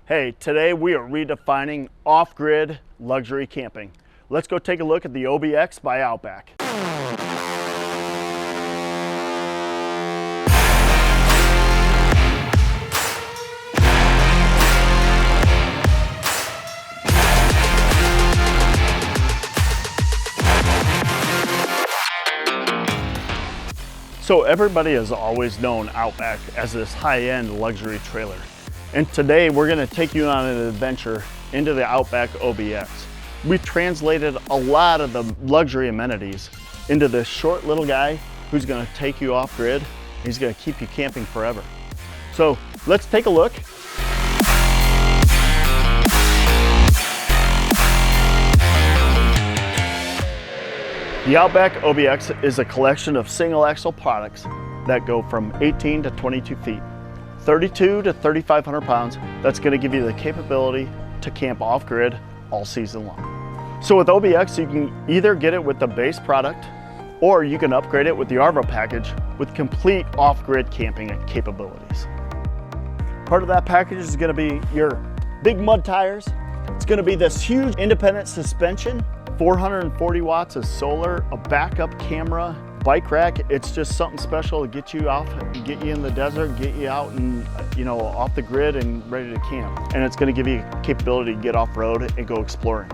Hey, today we are redefining off-grid luxury camping. Let's go take a look at the OBX by Outback. So everybody has always known Outback as this high-end luxury trailer. And today we're gonna take you on an adventure into the Outback OBX. We've translated a lot of the luxury amenities into this short little guy who's gonna take you off grid. He's gonna keep you camping forever. So let's take a look. The Outback OBX is a collection of single axle products that go from 18 to 22 feet, 32 to 3,500 pounds. That's gonna give you the capability to camp off grid all season long. So with OBX, you can either get it with the base product or you can upgrade it with the ARVO package with complete off-grid camping capabilities. Part of that package is gonna be your big mud tires. It's gonna be this huge independent suspension, 440 watts of solar, a backup camera, bike rack. It's just something special to get you off, get you in the desert, get you out and off the grid and ready to camp. And it's gonna give you capability to get off road and go exploring.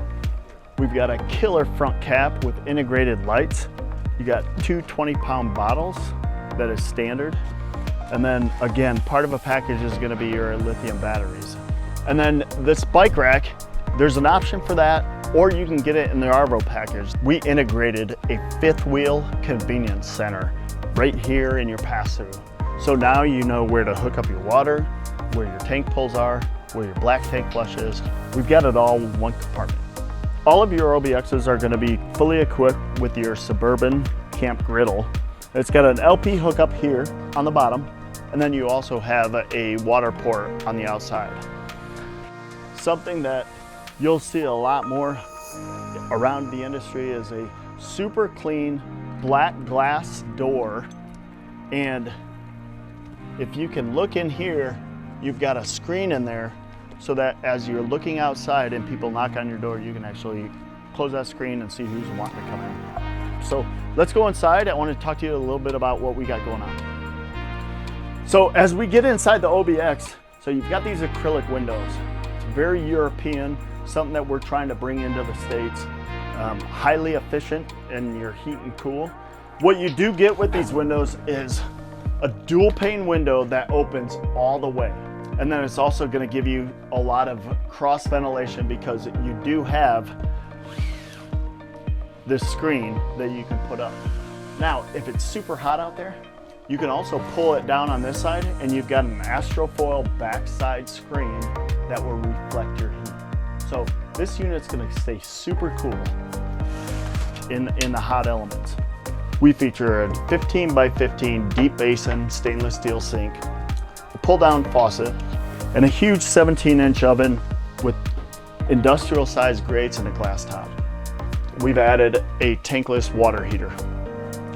We've got a killer front cap with integrated lights. You got two 20-pound bottles that is standard. And then again, part of a package is gonna be your lithium batteries. And then this bike rack, there's an option for that, or you can get it in the ARVO package. We integrated a fifth wheel convenience center right here in your pass-through. So now you know where to hook up your water, where your tank pulls are, where your black tank flush is. We've got it all in one compartment. All of your OBXs are gonna be fully equipped with your Suburban Camp Griddle. It's got an LP hookup here on the bottom, and then you also have a water port on the outside. Something that you'll see a lot more around the industry is a super clean black glass door. And if you can look in here, you've got a screen in there so that as you're looking outside and people knock on your door, you can actually close that screen and see who's wanting to come in. So let's go inside. I want to talk to you a little bit about what we got going on. So as we get inside the OBX, so you've got these acrylic windows. It's very European, something that we're trying to bring into the States. Highly efficient in your heat and cool. What you do get with these windows is a dual pane window that opens all the way. And then it's also gonna give you a lot of cross ventilation because you do have this screen that you can put up. Now, if it's super hot out there, you can also pull it down on this side and you've got an Astrofoil backside screen that will reflect your heat. So this unit's gonna stay super cool in the hot elements. We feature a 15 by 15 deep basin stainless steel sink, a pull down faucet, and a huge 17-inch oven with industrial sized grates and a glass top. We've added a tankless water heater.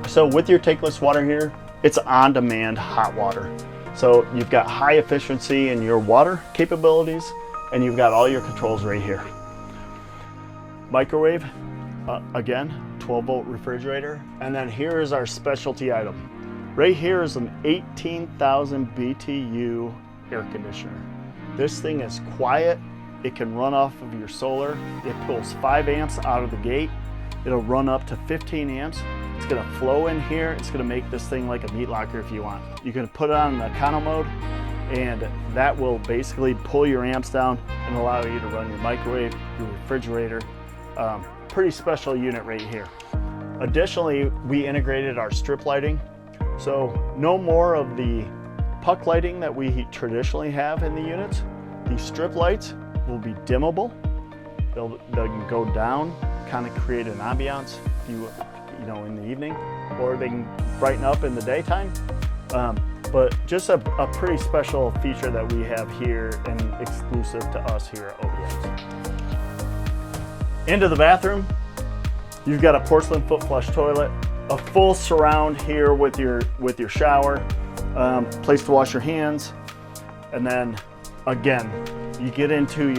So with your tankless water heater, it's on-demand hot water. So you've got high efficiency in your water capabilities, and you've got all your controls right here. Microwave, again, 12-volt refrigerator. And then here is our specialty item. Right here is an 18,000 BTU air conditioner. This thing is quiet. It can run off of your solar. It pulls 5 amps out of the gate. It'll run up to 15 amps. It's gonna flow in here. It's gonna make this thing like a meat locker if you want. You can put it on the econo mode, and that will basically pull your amps down and allow you to run your microwave, your refrigerator. Pretty special unit right here. Additionally, we integrated our strip lighting. So no more of the puck lighting that we traditionally have in the units. These strip lights will be dimmable. They'll go down, kind of create an ambiance in the evening, or they can brighten up in the daytime. But just a pretty special feature that we have here and exclusive to us here at OBX. Into the bathroom, you've got a porcelain foot flush toilet, a full surround here with your shower, place to wash your hands, and then again, You get into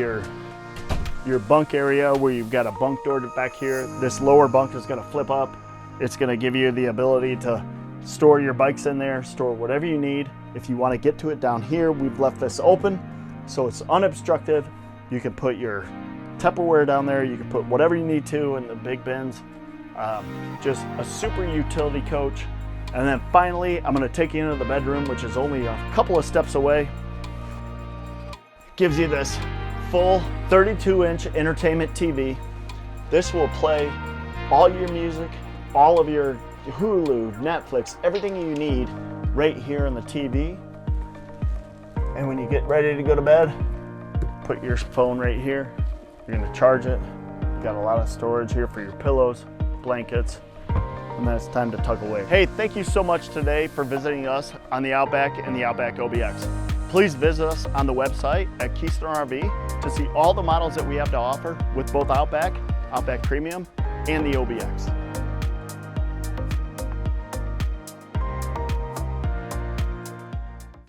your bunk area where you've got a bunk door back here. This lower bunk is gonna flip up. It's gonna give you the ability to store your bikes in there, store whatever you need. If you wanna get to it down here, we've left this open so it's unobstructed. You can put your Tupperware down there. You can put whatever you need to in the big bins. Just a super utility coach. And then finally, I'm gonna take you into the bedroom, which is only a couple of steps away. Gives you this full 32-inch entertainment TV. This will play all your music, all of your Hulu, Netflix, everything you need right here on the TV. And when you get ready to go to bed, put your phone right here. You're gonna charge it. You got a lot of storage here for your pillows, blankets, and then it's time to tuck away. Hey, thank you so much today for visiting us on the Outback and the Outback OBX. Please visit us on the website at Keystone RV to see all the models that we have to offer with both Outback, Outback Premium, and the OBX.